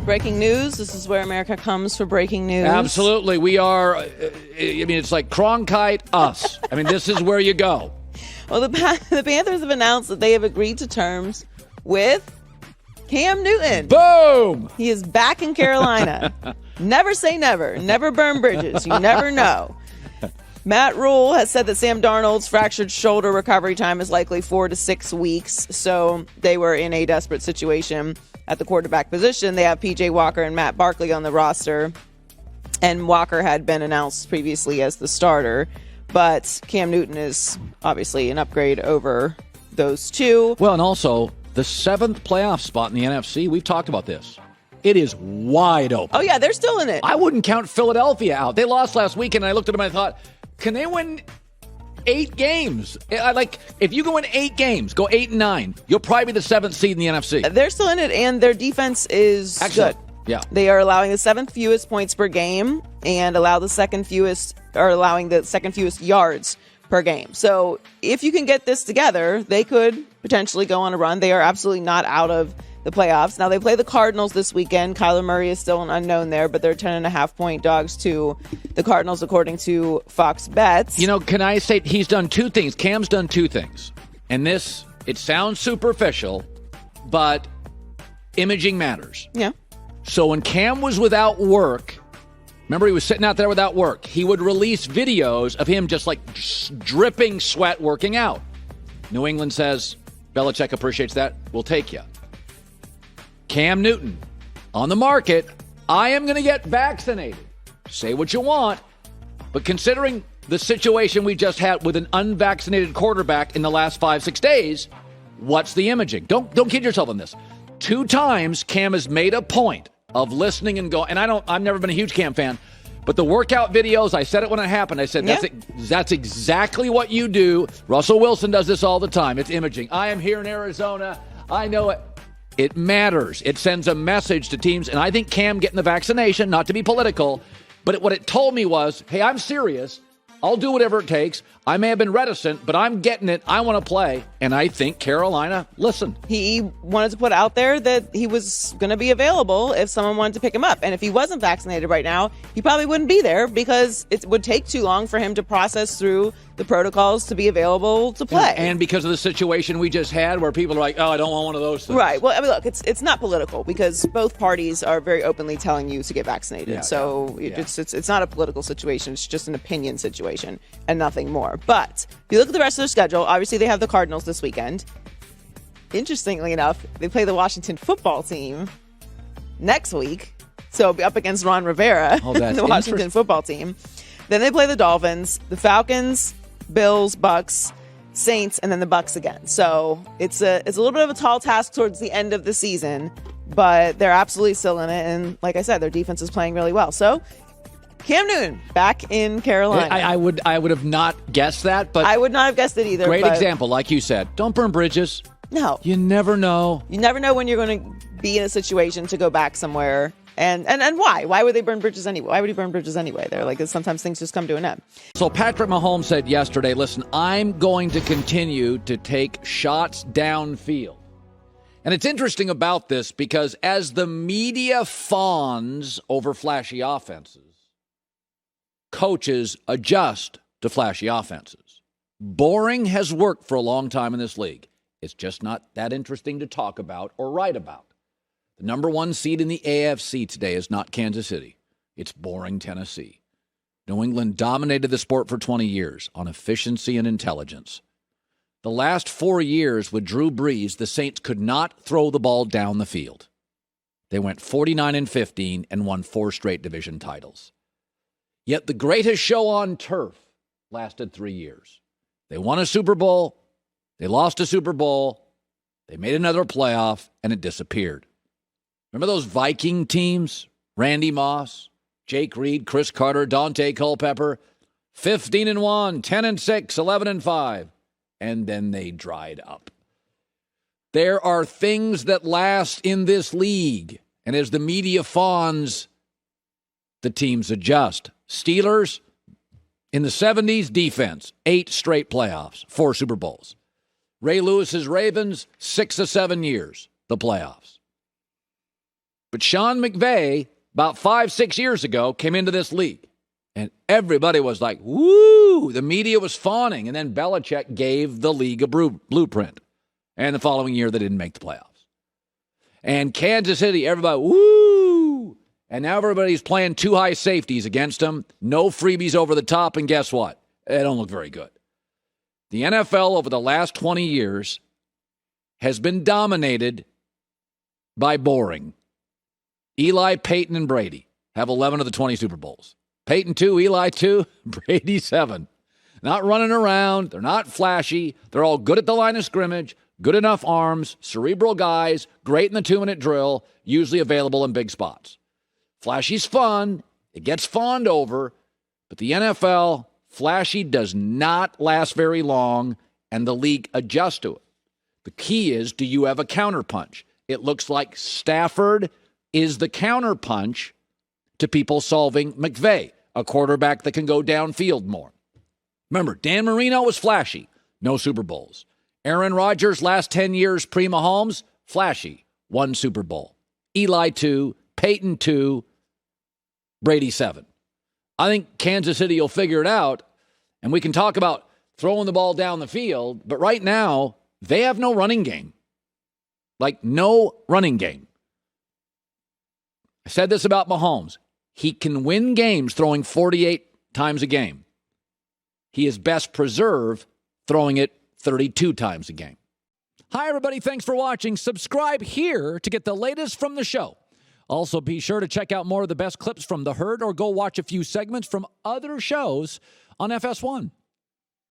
Breaking news. This is where America comes for breaking news. Absolutely. We are, it's like Cronkite us. This is where you go. Well, the Panthers have announced that they have agreed to terms with Cam Newton. Boom! He is back in Carolina. Never say never. Never burn bridges. You never know. Matt Rule has said that Sam Darnold's fractured shoulder recovery time is likely 4 to 6 weeks. So they were in a desperate situation at the quarterback position. They have P.J. Walker and Matt Barkley on the roster. And Walker had been announced previously as the starter. But Cam Newton is obviously an upgrade over those two. Well, and also the 7th playoff spot in the NFC. We've talked about this. It is wide open. Oh, yeah, they're still in it. I wouldn't count Philadelphia out. They lost last week, and I looked at them and I thought, can they win 8 games? If you go in 8 games, go 8-9, you'll probably be the 7th seed in the NFC. They're still in it, and their defense is excellent. Good. Yeah. They are allowing the 7th fewest points per game and allowing the second fewest yards per game. So if you can get this together, they could potentially go on a run. They are absolutely not out of the playoffs. Now they play the Cardinals this weekend. Kyler Murray is still an unknown there, but they're 10.5-point dogs to the Cardinals according to Fox Bets. Can I say he's done 2 things? Cam's done 2 things. And this, it sounds superficial, but imaging matters. Yeah. So when Cam was without work, remember he was sitting out there without work, he would release videos of him just dripping sweat working out. New England says, Belichick appreciates that. We'll take you. Cam Newton, on the market, I am going to get vaccinated. Say what you want, but considering the situation we just had with an unvaccinated quarterback in the last 5-6 days, what's the imaging? Don't kid yourself on this. 2 times Cam has made a point of listening and going, and I've never been a huge Cam fan, but the workout videos, I said it when it happened. I said, that's exactly what you do. Russell Wilson does this all the time. It's imaging. I am here in Arizona. I know it. It matters. It sends a message to teams, and I think Cam getting the vaccination, not to be political, but what it told me was, hey, I'm serious. I'll do whatever it takes. I may have been reticent, but I'm getting it. I want to play. And I think Carolina, listen. He wanted to put out there that he was going to be available if someone wanted to pick him up. And if he wasn't vaccinated right now, he probably wouldn't be there because it would take too long for him to process through the protocols to be available to play. And because of the situation we just had where people are like, oh, I don't want one of those things. Right. Well, look, it's not political because both parties are very openly telling you to get vaccinated. It's not a political situation. It's just an opinion situation and nothing more. But if you look at the rest of their schedule, obviously they have the Cardinals this weekend. Interestingly enough, they play the Washington football team next week. So be up against Ron Rivera and the Washington football team. Then they play the Dolphins, the Falcons, Bills, Bucks, Saints, and then the Bucks again. So it's a little bit of a tall task towards the end of the season, but they're absolutely still in it. And like I said, their defense is playing really well. So Cam Newton back in Carolina. I would have not guessed that, but I would not have guessed it either. Great example, like you said. Don't burn bridges. No. You never know. You never know when you're going to be in a situation to go back somewhere. And why? Why would they burn bridges anyway? Why would he burn bridges anyway? They're like, sometimes things just come to an end. So Patrick Mahomes said yesterday, listen, I'm going to continue to take shots downfield. And it's interesting about this because as the media fawns over flashy offenses, coaches adjust to flashy offenses. Boring has worked for a long time in this league. It's just not that interesting to talk about or write about. The number 1 seed in the AFC today is not Kansas City. It's boring Tennessee. New England dominated the sport for 20 years on efficiency and intelligence. The last 4 years with Drew Brees, the Saints could not throw the ball down the field. They went 49-15 and won 4 straight division titles. Yet the greatest show on turf lasted 3 years. They won a Super Bowl, they lost a Super Bowl, they made another playoff, and it disappeared. Remember those Viking teams? Randy Moss, Jake Reed, Chris Carter, Dante Culpepper, 15-1, 10-6, 11-5, and then they dried up. There are things that last in this league, and as the media fawns, the teams adjust. Steelers, in the 70s, defense, 8 straight playoffs, 4 Super Bowls. Ray Lewis's Ravens, 6 of 7 years, the playoffs. But Sean McVay, about 5-6 years ago, came into this league. And everybody was like, woo! The media was fawning. And then Belichick gave the league a blueprint. And the following year, they didn't make the playoffs. And Kansas City, everybody, woo! And now everybody's playing two high safeties against them. No freebies over the top. And guess what? They don't look very good. The NFL over the last 20 years has been dominated by boring. Eli, Peyton, and Brady have 11 of the 20 Super Bowls. Peyton 2, Eli 2, Brady 7. Not running around. They're not flashy. They're all good at the line of scrimmage, good enough arms, cerebral guys, great in the 2-minute drill, usually available in big spots. Flashy's fun. It gets fawned over. But the NFL, flashy does not last very long, and the league adjusts to it. The key is, do you have a counterpunch? It looks like Stafford is the counterpunch to people solving McVay, a quarterback that can go downfield more. Remember, Dan Marino was flashy, no Super Bowls. Aaron Rodgers, last 10 years pre-Mahomes, flashy, 1 Super Bowl. Eli 2, Peyton 2, Brady 7. I think Kansas City will figure it out, and we can talk about throwing the ball down the field, but right now, they have no running game. Like, no running game. I said this about Mahomes. He can win games throwing 48 times a game. He is best preserved throwing it 32 times a game. Hi, everybody. Thanks for watching. Subscribe here to get the latest from the show. Also, be sure to check out more of the best clips from The Herd or go watch a few segments from other shows on FS1.